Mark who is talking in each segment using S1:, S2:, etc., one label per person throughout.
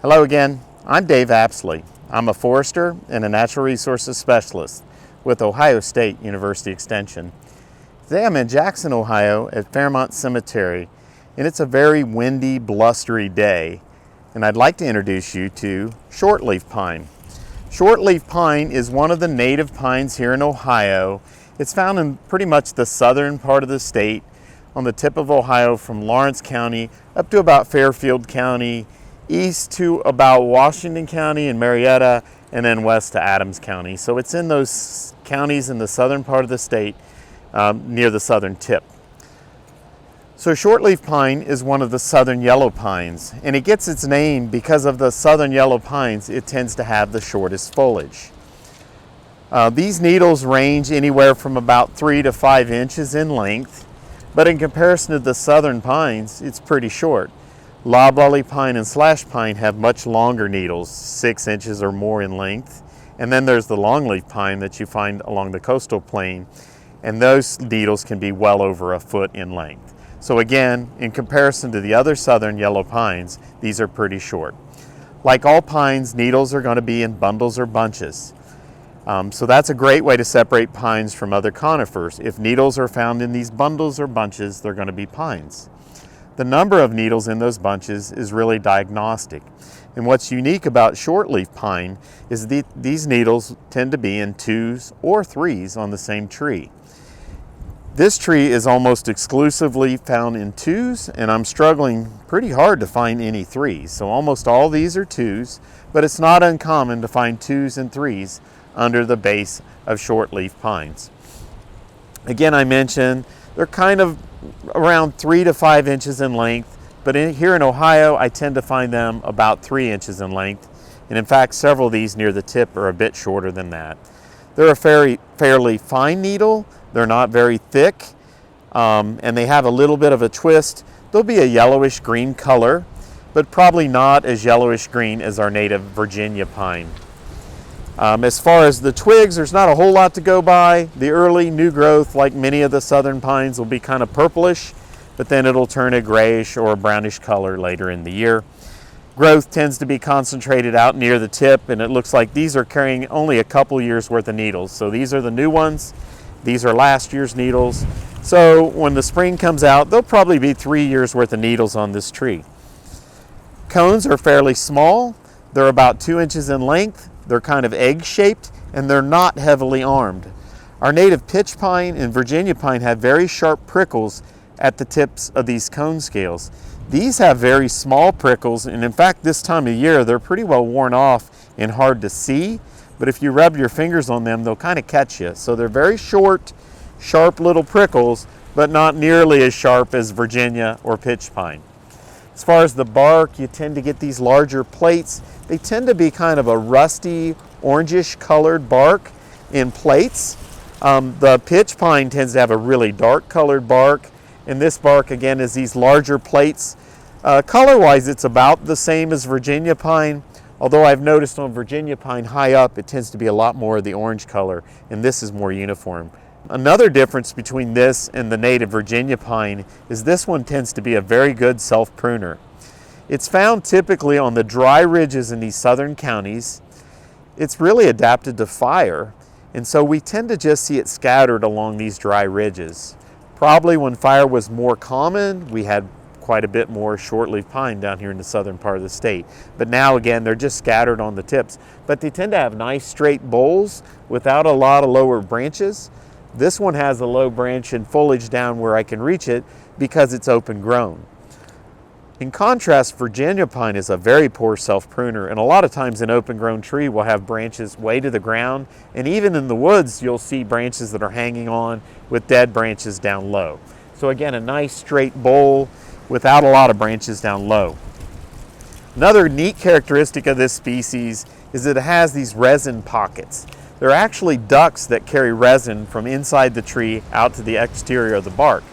S1: Hello again, I'm Dave Apsley. I'm a forester and a natural resources specialist with Ohio State University Extension. Today I'm in Jackson, Ohio at Fairmont Cemetery, and it's a very windy, blustery day, and I'd like to introduce you to shortleaf pine. Shortleaf pine is one of the native pines here in Ohio. It's found in pretty much the southern part of the state, on the tip of Ohio from Lawrence County up to about Fairfield County, east to about Washington County and Marietta, and then west to Adams County. So it's in those counties in the southern part of the state, near the southern tip. So shortleaf pine is one of the southern yellow pines, and it gets its name because of the southern yellow pines. It tends to have the shortest foliage. These needles range anywhere from about 3 to 5 inches in length, but in comparison to the southern pines, it's pretty short. Loblolly pine and slash pine have much longer needles, 6 inches or more in length. And then there's the longleaf pine that you find along the coastal plain, and those needles can be well over a foot in length. So again, in comparison to the other southern yellow pines, these are pretty short. Like all pines, needles are going to be in bundles or bunches. So that's a great way to separate pines from other conifers. If needles are found in these bundles or bunches, they're going to be pines. The number of needles in those bunches is really diagnostic. And what's unique about shortleaf pine is that these needles tend to be in 2s or 3s on the same tree. This tree is almost exclusively found in 2s, and I'm struggling pretty hard to find any 3s. So almost all these are 2s, but it's not uncommon to find 2s and 3s under the base of shortleaf pines. Again, I mentioned they're kind of around 3 to 5 inches in length, but here in Ohio, I tend to find them about 3 inches in length. And in fact, several of these near the tip are a bit shorter than that. They're a fairly fine needle. They're not very thick, and they have a little bit of a twist. They'll be a yellowish green color, but probably not as yellowish green as our native Virginia pine. As far as the twigs, there's not a whole lot to go by. The early new growth, like many of the southern pines, will be kind of purplish, but then it'll turn a grayish or a brownish color later in the year. Growth tends to be concentrated out near the tip, and it looks like these are carrying only a couple years worth of needles. So these are the new ones. These are last year's needles. So when the spring comes out, there'll probably be 3 years worth of needles on this tree. Cones are fairly small. They're about 2 inches in length. They're kind of egg-shaped, and they're not heavily armed. Our native pitch pine and Virginia pine have very sharp prickles at the tips of these cone scales. These have very small prickles, and in fact, this time of year, they're pretty well worn off and hard to see, but if you rub your fingers on them, they'll kind of catch you. So they're very short, sharp little prickles, but not nearly as sharp as Virginia or pitch pine. As far as the bark, you tend to get these larger plates. They tend to be kind of a rusty, orangish colored bark in plates. The pitch pine tends to have a really dark colored bark, and this bark again is these larger plates. Color-wise, it's about the same as Virginia pine, although I've noticed on Virginia pine high up, it tends to be a lot more of the orange color, and this is more uniform. Another difference between this and the native Virginia pine is this one tends to be a very good self-pruner. It's found typically on the dry ridges in these southern counties. It's really adapted to fire, and so we tend to just see it scattered along these dry ridges. Probably when fire was more common, we had quite a bit more shortleaf pine down here in the southern part of the state. But now again, they're just scattered on the tips. But they tend to have nice straight boles without a lot of lower branches. This one has a low branch and foliage down where I can reach it because it's open grown. In contrast, Virginia pine is a very poor self-pruner, and a lot of times an open grown tree will have branches way to the ground, and even in the woods you'll see branches that are hanging on with dead branches down low. So again, a nice straight bole without a lot of branches down low. Another neat characteristic of this species is that it has these resin pockets. They're actually ducts that carry resin from inside the tree out to the exterior of the bark.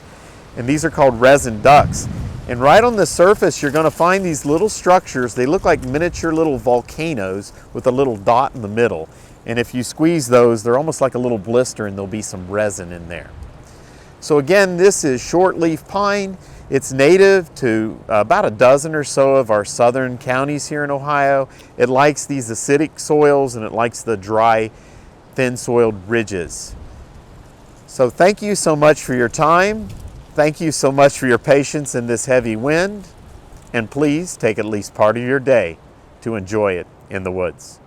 S1: And these are called resin ducts. And right on the surface, you're going to find these little structures. They look like miniature little volcanoes with a little dot in the middle. And if you squeeze those, they're almost like a little blister, and there'll be some resin in there. So again, this is shortleaf pine. It's native to about a dozen or so of our southern counties here in Ohio. It likes these acidic soils and it likes the dry, thin-soiled ridges. So thank you so much for your time. Thank you so much for your patience in this heavy wind. And please take at least part of your day to enjoy it in the woods.